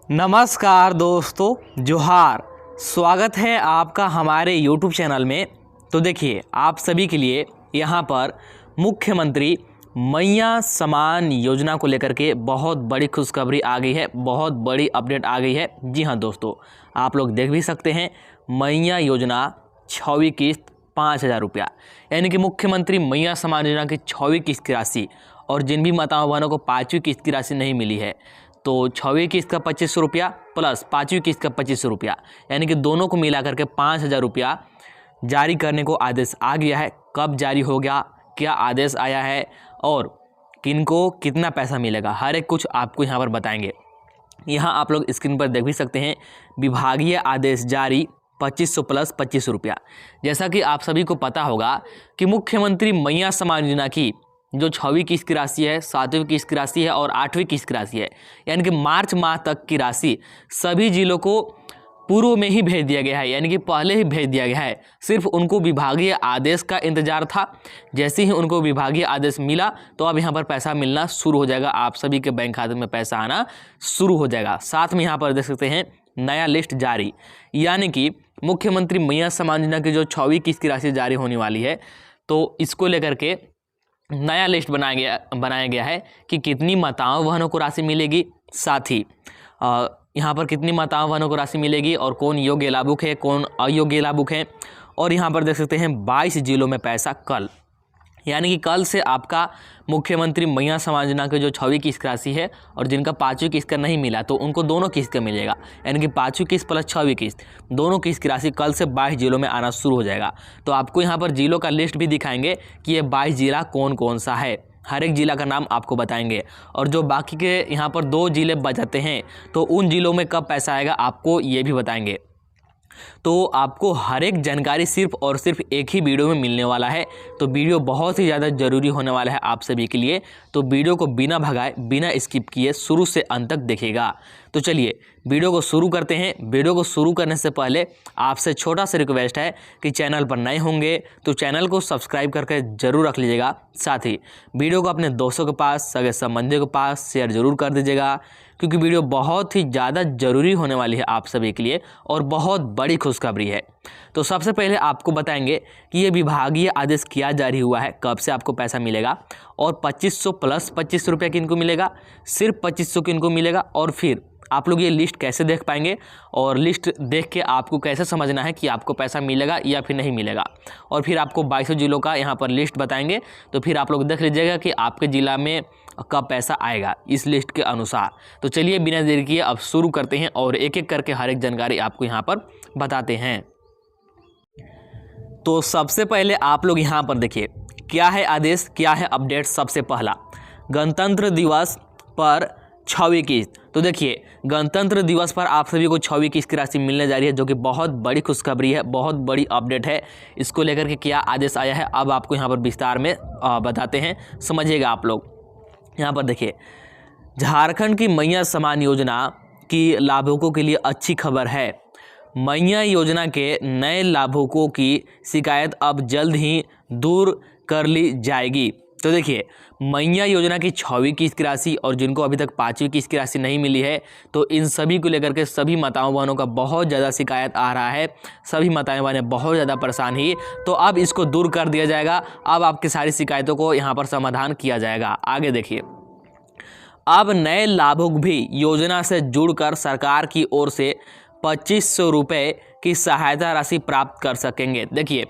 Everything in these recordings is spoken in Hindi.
नमस्कार दोस्तों, जोहार। स्वागत है आपका हमारे YouTube चैनल में। तो देखिए, आप सभी के लिए यहाँ पर मुख्यमंत्री मैया समान योजना को लेकर के बहुत बड़ी खुशखबरी आ गई है, बहुत बड़ी अपडेट आ गई है। जी हाँ दोस्तों, आप लोग देख भी सकते हैं, मैया योजना 6वीं किस्त 5,000 रुपया, यानी कि मुख्यमंत्री मैया समान योजना की 6वीं किस्त की राशि। और जिन भी माताओं बहनों को 5वीं किस्त की राशि नहीं मिली है, तो 6वीं किस्त का 2500 रुपया प्लस 5वीं किस्त का 2500 रुपया, यानी कि दोनों को मिला करके 5,000 रुपया जारी करने को आदेश आ गया है। कब जारी हो गया, क्या आदेश आया है और किनको कितना पैसा मिलेगा, हर एक कुछ आपको यहाँ पर बताएंगे। यहाँ आप लोग स्क्रीन पर देख भी सकते हैं, विभागीय आदेश जारी 2500 प्लस 2500 रुपया। जैसा कि आप सभी को पता होगा कि मुख्यमंत्री मैया समान योजना की जो 6वीं किस्त की राशि है, 7वीं किस्त की राशि है और 8वीं किस्त की राशि है, यानी कि मार्च माह तक की राशि सभी जिलों को पूर्व में ही भेज दिया गया है, यानी कि पहले ही भेज दिया गया है। सिर्फ उनको विभागीय आदेश का इंतजार था। जैसे ही उनको विभागीय आदेश मिला तो अब यहाँ पर पैसा मिलना शुरू हो जाएगा, आप सभी के बैंक खाते में पैसा आना शुरू हो जाएगा। साथ में यहाँ पर देख सकते हैं नया लिस्ट जारी, यानी कि मुख्यमंत्री मैया समान योजना की जो 6वीं किस्त की राशि जारी होने वाली है, तो इसको लेकर के नया लिस्ट बनाया गया है कि कितनी माताओं बहनों को राशि मिलेगी, साथ ही यहाँ पर कितनी माताओं बहनों को राशि मिलेगी और कौन योग्य लाभुक है, कौन अयोग्य लाभुक है। और यहाँ पर देख सकते हैं 22 जिलों में पैसा कल, यानी कि कल से आपका मुख्यमंत्री मैया समान योजना की जो 6वीं किस्त की राशि है और जिनका 5वीं किस्त का नहीं मिला, तो उनको दोनों किस्त का मिलेगा, यानी कि 5वीं किस्त प्लस 6वीं किस्त दोनों किस्त की राशि कल से 22 जिलों में आना शुरू हो जाएगा। तो आपको यहाँ पर जिलों का लिस्ट भी दिखाएंगे कि ये 22 जिला कौन कौन सा है, हर एक जिला का नाम आपको बताएंगे। और जो बाकी के यहाँ पर 2 जिले बचाते हैं, तो उन जिलों में कब पैसा आएगा आपको ये भी बताएंगे। तो आपको हर एक जानकारी सिर्फ और सिर्फ एक ही वीडियो में मिलने वाला है। तो वीडियो बहुत ही ज़्यादा ज़रूरी होने वाला है आप सभी के लिए, तो वीडियो को बिना भगाए, बिना स्किप किए शुरू से अंत तक देखिएगा। तो चलिए वीडियो को शुरू करते हैं। वीडियो को शुरू करने से पहले आपसे छोटा सा रिक्वेस्ट है कि चैनल पर नए होंगे तो चैनल को सब्सक्राइब करके ज़रूर रख लीजिएगा। साथ ही वीडियो को अपने दोस्तों के पास, सगे संबंधियों के पास शेयर ज़रूर कर दीजिएगा, क्योंकि वीडियो बहुत ही ज़्यादा ज़रूरी होने वाली है आप सभी के लिए और बहुत बड़ी खुशखबरी है। तो सबसे पहले आपको बताएंगे कि ये विभागीय आदेश किया जारी हुआ है, कब से आपको पैसा मिलेगा और 2500 प्लस 2500 रुपया किनको मिलेगा, सिर्फ 2500 किनको मिलेगा। और फिर आप लोग ये लिस्ट कैसे देख पाएंगे और लिस्ट देख के आपको कैसे समझना है कि आपको पैसा मिलेगा या फिर नहीं मिलेगा। और फिर आपको 22 जिलों का यहाँ पर लिस्ट बताएंगे, तो फिर आप लोग देख लीजिएगा कि आपके ज़िला में कब पैसा आएगा इस लिस्ट के अनुसार। तो चलिए बिना देरी किए अब शुरू करते हैं और एक एक करके हर एक जानकारी आपको यहाँ पर बताते हैं। तो सबसे पहले आप लोग यहाँ पर देखिए क्या है आदेश, क्या है अपडेट। सबसे पहला, गणतंत्र दिवस पर 6वीं किस्त। तो देखिए गणतंत्र दिवस पर आप सभी को 6वीं किस्त की राशि मिलने जा रही है, जो कि बहुत बड़ी खुशखबरी है, बहुत बड़ी अपडेट है। इसको लेकर के क्या आदेश आया है अब आपको यहाँ पर विस्तार में बताते हैं, समझिएगा आप लोग। यहाँ पर देखिए, झारखंड की मैया समान योजना की लाभुकों के लिए अच्छी खबर है। मैया योजना के नए लाभुकों की शिकायत अब जल्द ही दूर कर ली जाएगी। तो देखिए, मैया योजना की 6वीं किस्त की राशि और जिनको अभी तक 5वीं किस्त की राशि नहीं मिली है, तो इन सभी को लेकर के सभी माताओं बहनों का बहुत ज़्यादा शिकायत आ रहा है। सभी माताएं बहनें बहुत ज़्यादा परेशान ही, तो अब इसको दूर कर दिया जाएगा। अब आपकी सारी शिकायतों को यहाँ पर समाधान किया जाएगा। आगे देखिए, अब नए लाभुक भी योजना से जुड़कर सरकार की ओर से 2500 रुपये की सहायता राशि प्राप्त कर सकेंगे। देखिए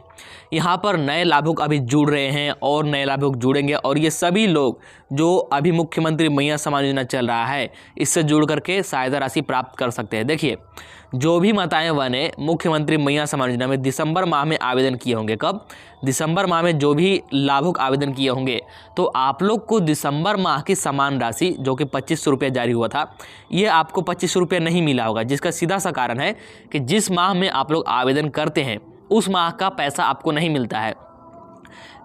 यहाँ पर नए लाभुक अभी जुड़ रहे हैं और नए लाभुक जुड़ेंगे, और ये सभी लोग जो अभी मुख्यमंत्री मैया समान योजना चल रहा है इससे जुड़ करके सहायता राशि प्राप्त कर सकते हैं। देखिए, जो भी माताएं बहनें मुख्यमंत्री मैया समान योजना में दिसंबर माह में आवेदन किए होंगे, कब, दिसंबर माह में जो भी लाभुक आवेदन किए होंगे, तो आप लोग को दिसंबर माह की समान राशि जो कि 2500 रुपया जारी हुआ था, ये आपको 2500 रुपया नहीं मिला होगा, जिसका सीधा सा कारण है कि जिस माह में आप लोग आवेदन करते हैं उस माह का पैसा आपको नहीं मिलता है।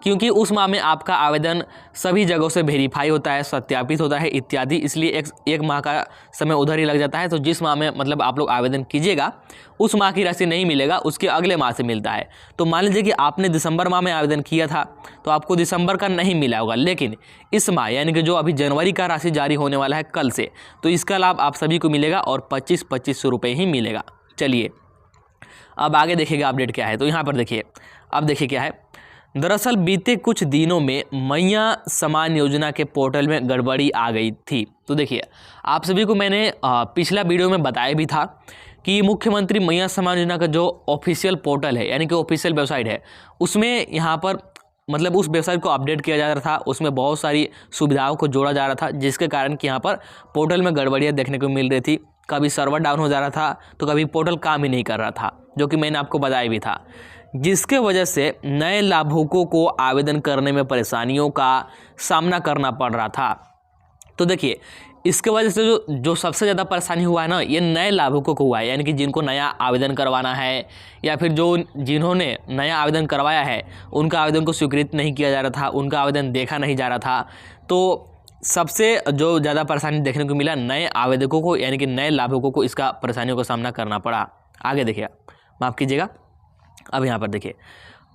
क्योंकि उस माह में आपका आवेदन सभी जगहों से वेरीफाई होता है, सत्यापित होता है इत्यादि, इसलिए एक माह का समय उधर ही लग जाता है। तो जिस माह में मतलब आप लोग आवेदन कीजिएगा उस माह की राशि नहीं मिलेगा, उसके अगले माह से मिलता है। तो मान लीजिए कि आपने दिसंबर माह में आवेदन किया था तो आपको दिसंबर का नहीं मिला होगा, लेकिन इस माह यानी कि जो अभी जनवरी का राशि जारी होने वाला है कल से, तो इसका लाभ आप सभी को मिलेगा और 25-25 रुपये ही मिलेगा। चलिए अब आगे देखिएगा अपडेट क्या है। तो यहाँ पर देखिए, अब देखिए क्या है। दरअसल बीते कुछ दिनों में मैया समान योजना के पोर्टल में गड़बड़ी आ गई थी। तो देखिए आप सभी को मैंने पिछला वीडियो में बताया भी था कि मुख्यमंत्री मैया समान योजना का जो ऑफिशियल पोर्टल है यानी कि ऑफिशियल वेबसाइट है, उसमें यहाँ पर मतलब उस वेबसाइट को अपडेट किया जा रहा था, उसमें बहुत सारी सुविधाओं को जोड़ा जा रहा था, जिसके कारण कि यहाँ पर पोर्टल में गड़बड़ियाँ देखने को मिल रही थी। कभी सर्वर डाउन हो जा रहा था तो कभी पोर्टल काम ही नहीं कर रहा था, जो कि मैंने आपको बताया भी था, जिसके वजह से नए लाभुकों को आवेदन करने में परेशानियों का सामना करना पड़ रहा था। तो देखिए इसके वजह से जो सबसे ज़्यादा परेशानी हुआ है ना, ये नए लाभुकों को हुआ है, यानी कि जिनको नया आवेदन करवाना है या फिर जिन्होंने नया आवेदन करवाया है उनका आवेदन को स्वीकृत नहीं किया जा रहा था, उनका आवेदन देखा नहीं जा रहा था। तो सबसे जो ज़्यादा परेशानी देखने को मिला नए आवेदकों को, यानी कि नए लाभुकों को इसका परेशानियों का सामना करना पड़ा। आगे देखिए, माफ़ कीजिएगा, अब यहाँ पर देखिए,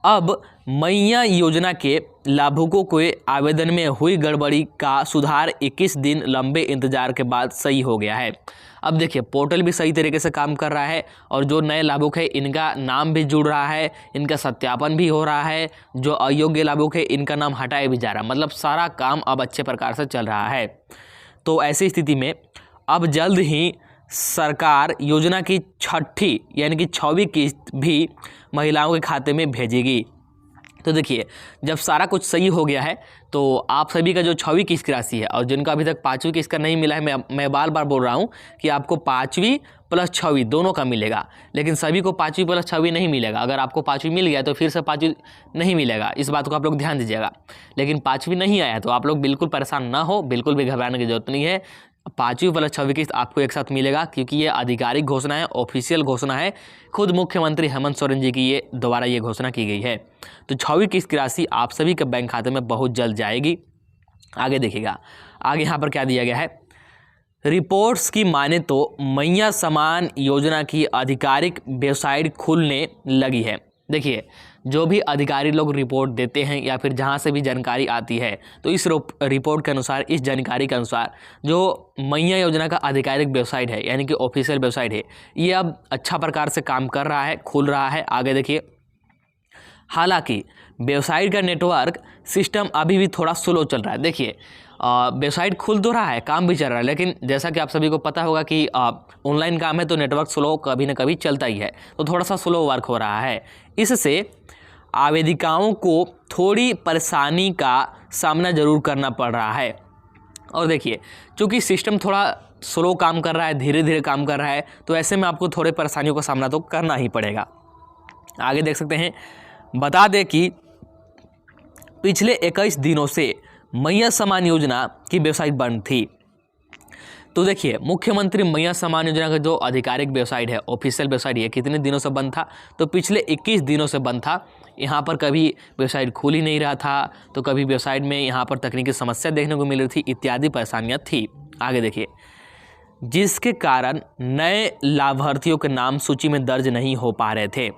अब मैया योजना के लाभुकों के आवेदन में हुई गड़बड़ी का सुधार 21 दिन लंबे इंतजार के बाद सही हो गया है। अब देखिए पोर्टल भी सही तरीके से काम कर रहा है और जो नए लाभुक है इनका नाम भी जुड़ रहा है, इनका सत्यापन भी हो रहा है, जो अयोग्य लाभुक है इनका नाम हटाया भी जा रहा है, मतलब सारा काम अब अच्छे प्रकार से चल रहा है। तो ऐसी स्थिति में अब जल्द ही सरकार योजना की छठी यानी कि 6वीं किस्त भी महिलाओं के खाते में भेजेगी। तो देखिए जब सारा कुछ सही हो गया है तो आप सभी का जो 6वीं किस्त की राशि है और जिनका अभी तक 5वीं किस्त का नहीं मिला है, मैं बार बार बोल रहा हूँ कि आपको 5वीं प्लस 6वीं दोनों का मिलेगा, लेकिन सभी को 5वीं प्लस 6वीं नहीं मिलेगा। अगर आपको 5वीं मिल गया तो फिर से 5वीं नहीं मिलेगा, इस बात को आप लोग ध्यान दीजिएगा। लेकिन 5वीं नहीं आया तो आप लोग बिल्कुल परेशान ना हो, बिल्कुल भी घबराने की जरूरत नहीं है। 5वीं प्लस 6वीं किस्त आपको एक साथ मिलेगा, क्योंकि ये आधिकारिक घोषणा है, ऑफिशियल घोषणा है, खुद मुख्यमंत्री हेमंत सोरेन जी की द्वारा ये घोषणा की गई है। तो 6वीं किस्त की राशि आप सभी के बैंक खाते में बहुत जल्द जाएगी। आगे देखिएगा, आगे यहाँ पर क्या दिया गया है। रिपोर्ट्स की माने तो मैया समान योजना की आधिकारिक वेबसाइट खुलने लगी है। देखिए जो भी अधिकारी लोग रिपोर्ट देते हैं या फिर जहाँ से भी जानकारी आती है, तो इस रिपोर्ट के अनुसार, इस जानकारी के अनुसार जो मैया योजना का आधिकारिक वेबसाइट है यानी कि ऑफिशियल वेबसाइट है, ये अब अच्छा प्रकार से काम कर रहा है, खुल रहा है। आगे देखिए, हालांकि वेबसाइट का नेटवर्क सिस्टम अभी भी थोड़ा स्लो चल रहा है। देखिए वेबसाइट खुल तो रहा है, काम भी चल रहा है, लेकिन जैसा कि आप सभी को पता होगा कि ऑनलाइन काम है तो नेटवर्क स्लो कभी ना कभी चलता ही है, तो थोड़ा सा स्लो वर्क हो रहा है। इससे आवेदिकाओं को थोड़ी परेशानी का सामना जरूर करना पड़ रहा है। और देखिए चूँकि सिस्टम थोड़ा स्लो काम कर रहा है, धीरे धीरे काम कर रहा है, तो ऐसे में आपको थोड़े परेशानियों का सामना तो करना ही पड़ेगा। आगे देख सकते हैं, बता दें कि पिछले 21 दिनों से मैया समान योजना की वेबसाइट बंद थी। तो देखिए मुख्यमंत्री मैया समान योजना का जो आधिकारिक वेबसाइट है, ऑफिशियल वेबसाइट, ये कितने दिनों से बंद था? तो पिछले 21 दिनों से बंद था। यहाँ पर कभी वेबसाइट खुल ही नहीं रहा था, तो कभी वेबसाइट में यहाँ पर तकनीकी समस्या देखने को मिल रही थी, इत्यादि परेशानियाँ थी। आगे देखिए, जिसके कारण नए लाभार्थियों के नाम सूची में दर्ज नहीं हो पा रहे थे।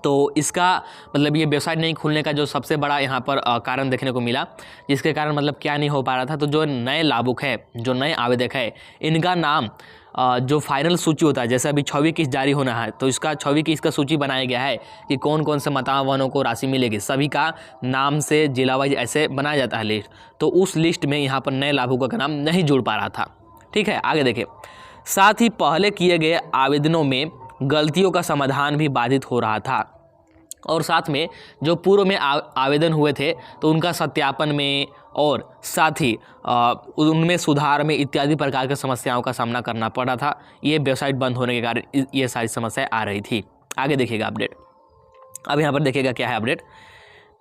तो इसका मतलब ये वेबसाइट नहीं खुलने का जो सबसे बड़ा यहाँ पर कारण देखने को मिला, जिसके कारण मतलब क्या नहीं हो पा रहा था, तो जो नए लाभुक है, जो नए आवेदक है, इनका नाम जो फाइनल सूची होता है, जैसे अभी 6वीं किस्त जारी होना है तो इसका 6वीं किस्त का सूची बनाया गया है कि कौन कौन से मतावानों को राशि मिलेगी, सभी का नाम से जिला वाइज ऐसे बनाया जाता है लिस्ट। तो उस लिस्ट में यहाँ पर नए लाभुकों का नाम नहीं जुड़ पा रहा था। ठीक है, आगे देखिए, साथ ही पहले किए गए आवेदनों में गलतियों का समाधान भी बाधित हो रहा था, और साथ में जो पूर्व में आवेदन हुए थे तो उनका सत्यापन में और साथ ही उनमें सुधार में इत्यादि प्रकार की समस्याओं का सामना करना पड़ रहा था। ये वेबसाइट बंद होने के कारण ये सारी समस्याएं आ रही थी। आगे देखिएगा अपडेट, अब यहाँ पर देखिएगा क्या है अपडेट।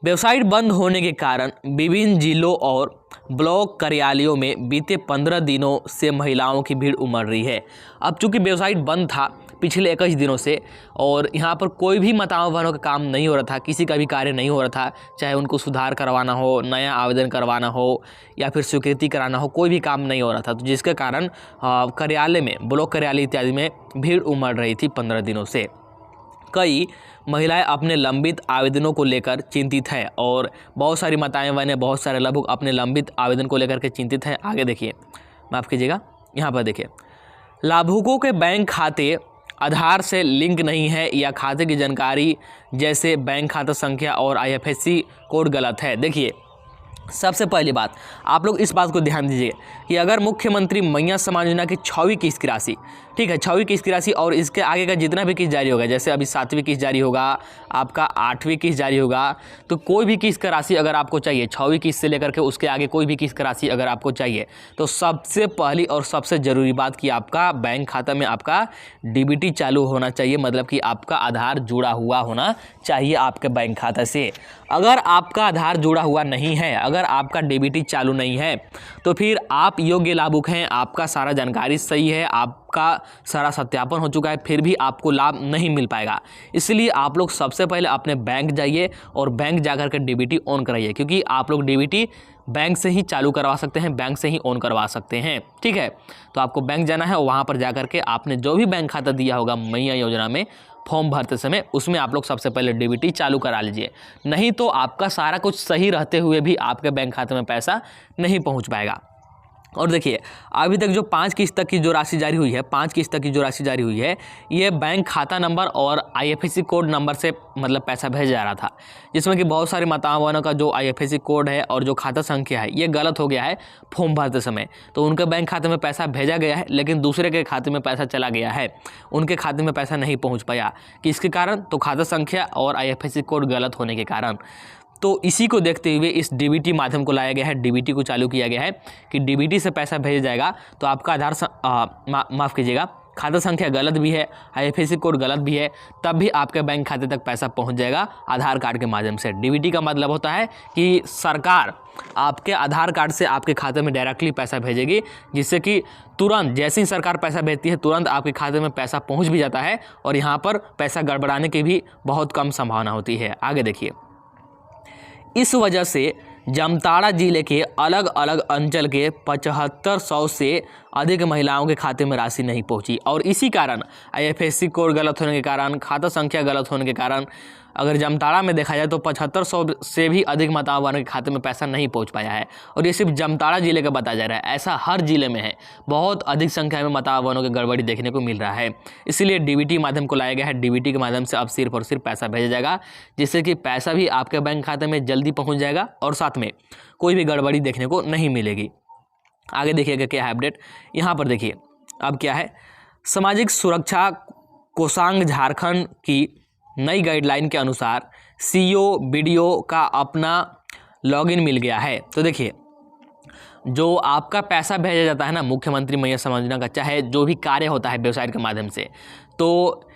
वेबसाइट बंद होने के कारण विभिन्न जिलों और ब्लॉक कार्यालयों में बीते 15 दिनों से महिलाओं की भीड़ उमड़ रही है। अब चूंकि वेबसाइट बंद था पिछले 21 दिनों से और यहाँ पर कोई भी मतावनों का काम नहीं हो रहा था, किसी का भी कार्य नहीं हो रहा था, चाहे उनको सुधार करवाना हो, नया आवेदन करवाना हो या फिर स्वीकृति कराना हो, कोई भी काम नहीं हो रहा था। तो जिसके कारण कार्यालय में, ब्लॉक कार्यालय इत्यादि में भीड़ उमड़ रही थी 15 दिनों से। कई महिलाएं अपने लंबित आवेदनों को लेकर चिंतित है और बहुत सारी माताएं बहनें, बहुत सारे लोग अपने लंबित आवेदन को लेकर के चिंतित हैं। आगे देखिए, माफ़ कीजिएगा, यहाँ पर देखिए, लाभुकों के बैंक खाते आधार से लिंक नहीं है या खाते की जानकारी जैसे बैंक खाता संख्या और IFSC कोड गलत है। देखिए, सबसे पहली बात आप लोग इस बात को ध्यान दीजिए कि अगर मुख्यमंत्री मैया सम्मान योजना की 6वीं किस्त की राशि, ठीक है, 6वीं किस्त की राशि और इसके आगे का जितना भी किस्त जारी होगा, जैसे अभी 7वीं किस्त जारी होगा, आपका 8वीं किस्त जारी होगा, तो कोई भी किस्त का राशि अगर आपको चाहिए, 6वीं किस्त से लेकर के उसके आगे कोई भी किस्त का राशि अगर आपको चाहिए, तो सबसे पहली और सबसे ज़रूरी बात कि आपका बैंक खाता में आपका DBT चालू होना चाहिए, मतलब कि आपका आधार जुड़ा हुआ होना चाहिए आपके बैंक खाता से। अगर आपका आधार जुड़ा हुआ नहीं है, अगर आपका DBT चालू नहीं है, तो फिर आप योग्य लाभुक हैं, आपका सारा जानकारी सही है, आपका सारा सत्यापन हो चुका है, फिर भी आपको लाभ नहीं मिल पाएगा। इसलिए आप लोग सबसे पहले अपने बैंक जाइए और बैंक जाकर के DBT ऑन कराइए, क्योंकि आप लोग DBT बैंक से ही चालू करवा सकते हैं, बैंक से ही ऑन करवा सकते हैं। ठीक है, तो आपको बैंक जाना है और वहाँ पर जाकर के आपने जो भी बैंक खाता दिया होगा मैया योजना में फॉर्म भरते समय, उसमें आप लोग सबसे पहले DBT चालू करा लीजिए। नहीं तो आपका सारा कुछ सही रहते हुए भी आपके बैंक खाते में पैसा नहीं पहुंच पाएगा। और देखिए, अभी तक जो 5 किस्त तक की जो राशि जारी हुई है, 5 किस्त तक की जो राशि जारी हुई है, ये बैंक खाता नंबर और IFSC कोड नंबर से मतलब पैसा भेजा जा रहा था, जिसमें कि बहुत सारे माताओं का जो IFSC कोड है और जो खाता संख्या है ये गलत हो गया है फॉर्म भरते समय। तो उनके बैंक खाते में पैसा भेजा गया है, लेकिन दूसरे के खाते में पैसा चला गया है, उनके खाते में पैसा नहीं पहुँच पाया। किसके कारण? तो खाता संख्या और IFSC कोड गलत होने के कारण। तो इसी को देखते हुए इस DBT माध्यम को लाया गया है, DBT को चालू किया गया है कि DBT से पैसा भेजा जाएगा तो आपका आधार माफ़ कीजिएगा, खाता संख्या गलत भी है, IFSC कोड गलत भी है, तब भी आपके बैंक खाते तक पैसा पहुंच जाएगा आधार कार्ड के माध्यम से। DBT का मतलब होता है कि सरकार आपके आधार कार्ड से आपके खाते में डायरेक्टली पैसा भेजेगी, जिससे कि तुरंत जैसे ही सरकार पैसा भेजती है तुरंत आपके खाते में पैसा पहुँच भी जाता है और यहाँ पर पैसा गड़बड़ाने की भी बहुत कम संभावना होती है। आगे देखिए, इस वजह से जामताड़ा जिले के अलग अलग अंचल के 7500 से अधिक महिलाओं के खाते में राशि नहीं पहुंची और इसी कारण IFSC कोड गलत होने के कारण, खाता संख्या गलत होने के कारण अगर जामताड़ा में देखा जाए तो 7500 से भी अधिक माताओं के खाते में पैसा नहीं पहुंच पाया है। और ये सिर्फ जामताड़ा जिले का बताया जा रहा है, ऐसा हर जिले में है, बहुत अधिक संख्या में माताओं की गड़बड़ी देखने को मिल रहा है। इसलिए DBT माध्यम को लाया गया है। DBT के माध्यम से अब सिर्फ और सिर्फ पैसा भेजा जाएगा, जिससे कि पैसा भी आपके बैंक खाते में जल्दी पहुँच जाएगा और साथ में कोई भी गड़बड़ी देखने को नहीं मिलेगी। आगे देखिएगा क्या है अपडेट, यहाँ पर देखिए अब क्या है, सामाजिक सुरक्षा कोषांग झारखंड की नई गाइडलाइन के अनुसार CO BDO का अपना लॉगिन मिल गया है। तो देखिए, जो आपका पैसा भेजा जाता है ना मुख्यमंत्री मैया सम्मान योजना का, चाहे जो भी कार्य होता है वेबसाइट के माध्यम से, तो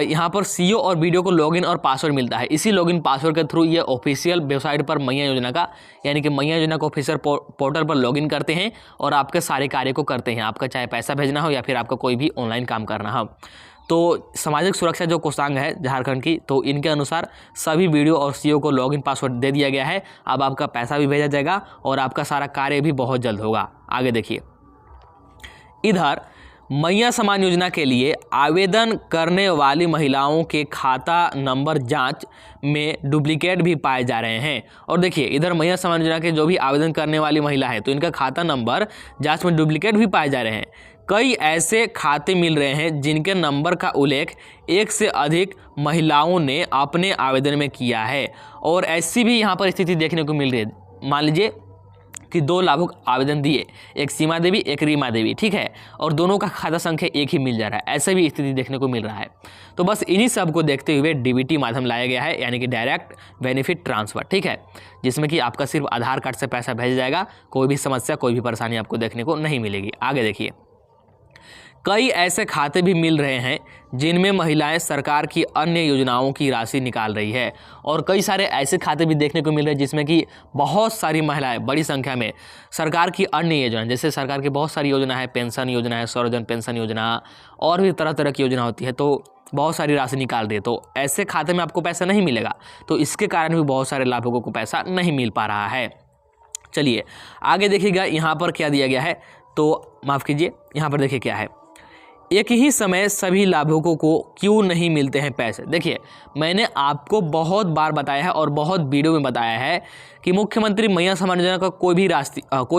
यहाँ पर CO और BDO को लॉगिन और पासवर्ड मिलता है। इसी लॉगिन पासवर्ड के थ्रू ये ऑफिशियल वेबसाइट पर मैया योजना का, यानी कि मैया योजना का ऑफिशियल पोर्टल पर लॉगिन करते हैं और आपके सारे कार्य को करते हैं, आपका चाहे पैसा भेजना हो या फिर आपका कोई भी ऑनलाइन काम करना हो। तो सामाजिक सुरक्षा जो कोषांग है झारखंड की, तो इनके अनुसार सभी BDO और CO को लॉगिन पासवर्ड दे दिया गया है। अब आपका पैसा भी भेजा जाएगा और आपका सारा कार्य भी बहुत जल्द होगा। आगे देखिए, इधर मैया सम्मान योजना के लिए आवेदन करने वाली महिलाओं के खाता नंबर जांच में डुप्लीकेट भी पाए जा रहे हैं। और देखिए, इधर मैया सम्मान योजना के जो भी आवेदन करने वाली महिला है तो इनका खाता नंबर जांच में डुप्लीकेट भी पाए जा रहे हैं। कई ऐसे खाते मिल रहे हैं जिनके नंबर का उल्लेख एक से अधिक महिलाओं ने अपने आवेदन में किया है और ऐसी भी यहाँ पर स्थिति देखने को मिल रही है। मान लीजिए कि 2 लाभुक आवेदन दिए, एक सीमा देवी एक रीमा देवी, ठीक है, और दोनों का खाता संख्या एक ही मिल जा रहा है, ऐसे भी स्थिति देखने को मिल रहा है। तो बस इन्हीं सब को देखते हुए DBT माध्यम लाया गया है, यानी कि डायरेक्ट बेनिफिट ट्रांसफ़र, ठीक है, जिसमें कि आपका सिर्फ आधार कार्ड से पैसा भेजा जाएगा, कोई भी समस्या कोई भी परेशानी आपको देखने को नहीं मिलेगी। आगे देखिए, कई ऐसे खाते भी मिल रहे हैं जिनमें महिलाएं सरकार की अन्य योजनाओं की राशि निकाल रही है, और कई सारे ऐसे खाते भी देखने को मिल रहे हैं जिसमें कि बहुत सारी महिलाएं बड़ी संख्या में सरकार की अन्य योजना, जैसे सरकार की बहुत सारी योजना है, पेंशन योजना है, सर्वजन पेंशन योजना और भी तरह तरह की योजना होती है, तो बहुत सारी राशि निकाल रही है। तो ऐसे खाते में आपको पैसा नहीं मिलेगा, तो इसके कारण भी बहुत सारे लाभुकों को पैसा नहीं मिल पा रहा है। चलिए आगे देखिएगा यहाँ पर क्या दिया गया है, तो माफ़ कीजिए, यहाँ पर देखिए क्या है, एक ही समय सभी लाभुकों को क्यों नहीं मिलते हैं पैसे। देखिए मैंने आपको बहुत बार बताया है और बहुत वीडियो में बताया है कि मुख्यमंत्री महिला सम्मान योजना का कोई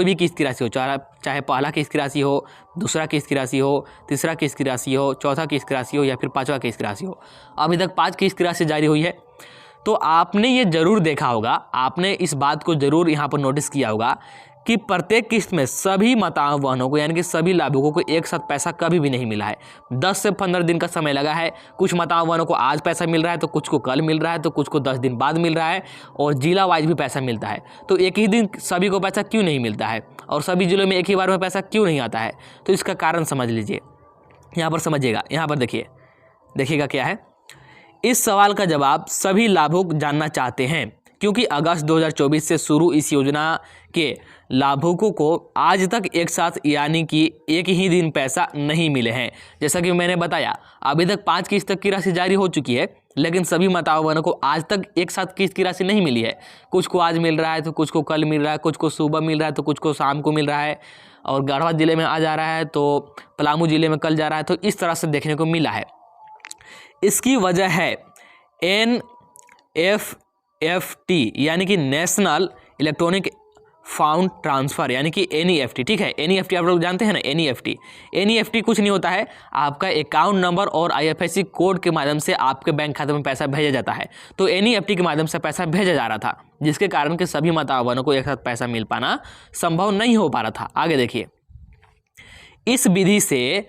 भी किस्त की राशि हो, चाहे पहला किस्त की राशि हो, दूसरा किस्त की राशि हो, तीसरा किस्त की राशि हो, चौथा किस्त की राशि हो या फिर पाँचवा किस्त की राशि हो, अभी तक 5 किस्त की राशि जारी हुई है। तो आपने ये जरूर देखा होगा, आपने इस बात को जरूर यहाँ पर नोटिस किया होगा कि प्रत्येक किस्त में सभी माताओं बहनों को यानी कि सभी लाभुकों को एक साथ पैसा कभी भी नहीं मिला है। 10 से 15 दिन का समय लगा है। कुछ माताओं बहनों को आज पैसा मिल रहा है, तो कुछ को कल मिल रहा है, तो कुछ को 10 दिन बाद मिल रहा है, और जिला वाइज भी पैसा मिलता है। तो एक ही दिन सभी को पैसा क्यों नहीं मिलता है और सभी जिलों में एक ही बार में पैसा क्यों नहीं आता है, तो इसका कारण समझ लीजिए। यहाँ पर समझिएगा, यहाँ पर देखिएगा क्या है। इस सवाल का जवाब सभी लाभुक जानना चाहते हैं क्योंकि अगस्त 2024 से शुरू इस योजना के लाभुकों को आज तक एक साथ यानी कि एक ही दिन पैसा नहीं मिले हैं। जैसा कि मैंने बताया, अभी तक 5 किस्त तक की राशि जारी हो चुकी है, लेकिन सभी माताओं बहनों को आज तक एक साथ किस्त की राशि नहीं मिली है। कुछ को आज मिल रहा है, तो कुछ को कल मिल रहा है, कुछ को सुबह मिल रहा है, तो कुछ को शाम को मिल रहा है, और गढ़वा जिले में आज जा रहा है तो पलामू जिले में कल जा रहा है। तो इस तरह से देखने को मिला है। इसकी वजह है NEFT यानी कि नेशनल इलेक्ट्रॉनिक फंड ट्रांसफ़र यानी कि NEFT। ठीक है, NEFT आप लोग जानते हैं ना। NEFT कुछ नहीं होता है, आपका अकाउंट नंबर और IFSC कोड के माध्यम से आपके बैंक खाते में पैसा भेजा जाता है। तो NEFT के माध्यम से पैसा भेजा जा रहा था, जिसके कारण कि सभी माताओं बहनों को एक साथ पैसा मिल पाना संभव नहीं हो पा रहा था। आगे देखिए, इस विधि से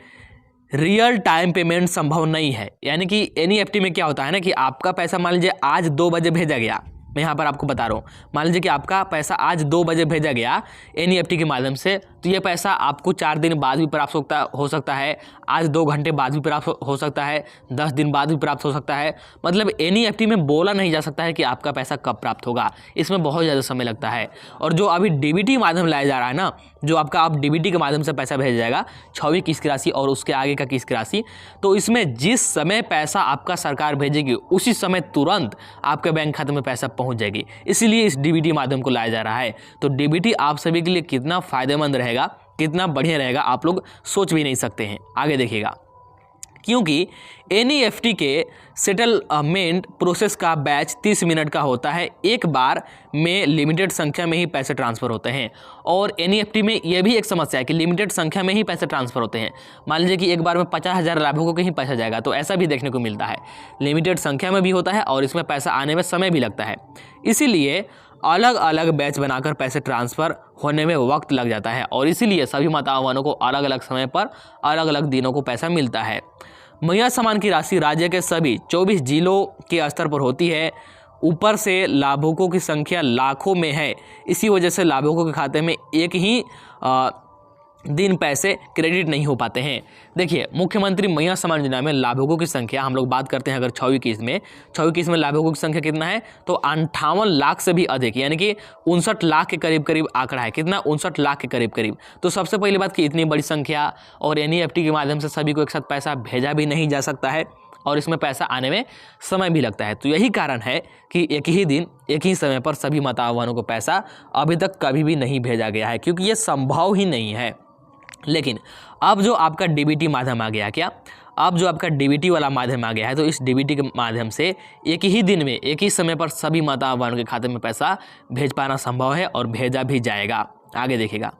रियल टाइम पेमेंट संभव नहीं है। यानी कि NEFT में क्या होता है ना कि आपका पैसा मान लीजिए आज 2 बजे भेजा गया, मैं यहाँ पर आपको बता रहा हूँ, मान लीजिए कि आपका पैसा आज 2 बजे भेजा गया NEFT के माध्यम से, तो ये पैसा आपको 4 दिन बाद भी प्राप्त हो सकता है, आज 2 घंटे बाद भी प्राप्त हो सकता है, 10 दिन बाद भी प्राप्त हो सकता है। मतलब NEFT में बोला नहीं जा सकता है कि आपका पैसा कब प्राप्त होगा, इसमें बहुत ज़्यादा समय लगता है। और जो अभी DBT माध्यम लाया जा रहा है ना, जो आपका आप DBT के माध्यम से पैसा भेजा जाएगा, 6वीं किस्त की राशि और उसके आगे का किस्त की राशि, तो इसमें जिस समय पैसा आपका सरकार भेजेगी उसी समय तुरंत आपके बैंक खाते में पैसा पहुंच जाएगी। इसीलिए इस DBT माध्यम को लाया जा रहा है। तो DBT आप सभी के लिए कितना फ़ायदेमंद रहेगा, कितना बढ़िया रहेगा, आप लोग सोच भी नहीं सकते हैं। आगे देखिएगा, क्योंकि NEFT के सेटलमेंट प्रोसेस का बैच 30 मिनट का होता है, एक बार में लिमिटेड संख्या में ही पैसे ट्रांसफ़र होते हैं। और NEFT में यह भी एक समस्या है कि लिमिटेड संख्या में ही पैसे ट्रांसफ़र होते हैं। मान लीजिए कि एक बार में 50,000 लाभुकों को ही पैसा जाएगा, तो ऐसा भी देखने को मिलता है। लिमिटेड संख्या में भी होता है और इसमें पैसा आने में समय भी लगता है, इसीलिए अलग अलग बैच बनाकर पैसे ट्रांसफ़र होने में वक्त लग जाता है, और इसीलिए सभी माताओं बहनों को अलग अलग समय पर अलग अलग दिनों को पैसा मिलता है। महिला सम्मान की राशि राज्य के सभी 24 जिलों के स्तर पर होती है। ऊपर से लाभुकों की संख्या लाखों में है, इसी वजह से लाभुकों के खाते में एक ही दिन पैसे क्रेडिट नहीं हो पाते हैं। देखिए, मुख्यमंत्री महिला सम्मान योजना में लाभुकों की संख्या हम लोग बात करते हैं अगर 6वीं किस्त में लाभुकों की संख्या कितना है, तो 58 लाख से भी अधिक, यानी कि 59 लाख के करीब आंकड़ा है। कितना? 59 लाख के करीब। तो सबसे पहली बात कि इतनी बड़ी संख्या और NEFT के माध्यम से सभी को एक साथ पैसा भेजा भी नहीं जा सकता है, और इसमें पैसा आने में समय भी लगता है। तो यही कारण है कि एक ही दिन एक ही समय पर सभी माताओं बहनों को पैसा अभी तक कभी भी नहीं भेजा गया है, क्योंकि ये संभव ही नहीं है। लेकिन अब जो आपका DBT माध्यम आ गया, क्या अब जो आपका DBT वाला माध्यम आ गया है, तो इस DBT के माध्यम से एक ही दिन में एक ही समय पर सभी माताओं बहनों के खाते में पैसा भेज पाना संभव है और भेजा भी जाएगा। आगे देखिएगा,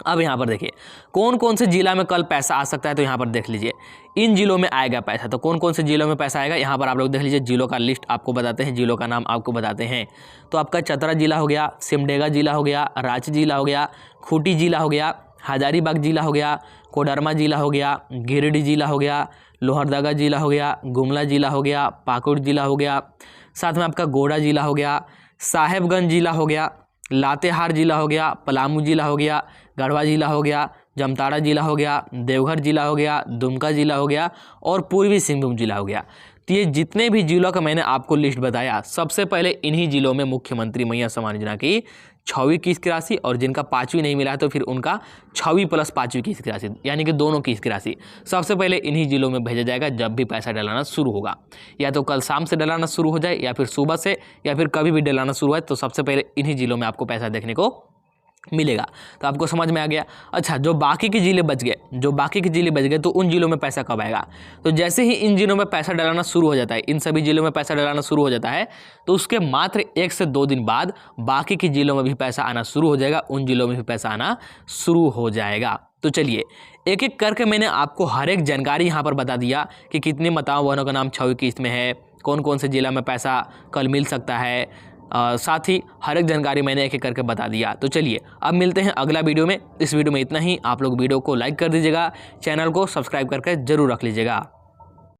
अब यहाँ पर देखिए कौन कौन से जिला में कल पैसा आ सकता है, तो यहाँ पर देख लीजिए इन जिलों में आएगा पैसा। तो कौन कौन से जिलों में पैसा आएगा, यहाँ पर आप लोग देख लीजिए, जिलों का लिस्ट आपको बताते हैं, जिलों का नाम आपको बताते हैं। तो आपका चतरा जिला हो गया, सिमडेगा जिला हो गया, रांची जिला हो गया, खूंटी जिला हो गया, हजारीबाग जिला हो गया, कोडरमा जिला हो गया, गिरिडीह जिला हो गया, लोहरदगा जिला हो गया, गुमला जिला हो गया, पाकुड़ जिला हो गया, साथ में आपका गोड़ा जिला हो गया, साहेबगंज जिला हो गया, लातेहार जिला हो गया, पलामू जिला हो गया, गढ़वा जिला हो गया, जामताड़ा जिला हो गया, देवघर जिला हो गया, दुमका जिला हो गया और पूर्वी सिंहभूम जिला हो गया। तो ये जितने भी जिलों का मैंने आपको लिस्ट बताया, सबसे पहले इन्हीं जिलों में मुख्यमंत्री मैया सम्मान योजना की 6वीं किस्त की राशि, और जिनका 5वीं नहीं मिला है तो फिर उनका 6वीं प्लस 5वीं किस्त की राशि, यानी कि दोनों किस्त की राशि सबसे पहले इन्हीं जिलों में भेजा जाएगा जब भी पैसा डलाना शुरू होगा। या तो कल शाम से डलाना शुरू हो जाए, या फिर सुबह से, या फिर कभी भी डलाना शुरू है, तो सबसे पहले इन्हीं जिलों में आपको पैसा देखने को मिलेगा। तो आपको समझ में आ गया। अच्छा, जो बाकी के जिले बच गए, तो उन जिलों में पैसा कब आएगा? तो जैसे ही इन जिलों में पैसा डलाना शुरू हो जाता है, इन सभी जिलों में पैसा डलाना शुरू हो जाता है, तो उसके मात्र 1 से 2 दिन बाद बाकी के जिलों में भी पैसा आना शुरू हो जाएगा, उन जिलों में भी पैसा आना शुरू हो जाएगा। तो चलिए एक एक करके मैंने आपको हर एक जानकारी यहाँ पर बता दिया कि कितने माताओं बहनों का नाम 6वीं किस्त में है, कौन कौन से जिला में पैसा कल मिल सकता है। साथ ही हर एक जानकारी मैंने एक एक करके बता दिया। तो चलिए अब मिलते हैं अगला वीडियो में। इस वीडियो में इतना ही। आप लोग वीडियो को लाइक कर दीजिएगा, चैनल को सब्सक्राइब करके जरूर रख लीजिएगा।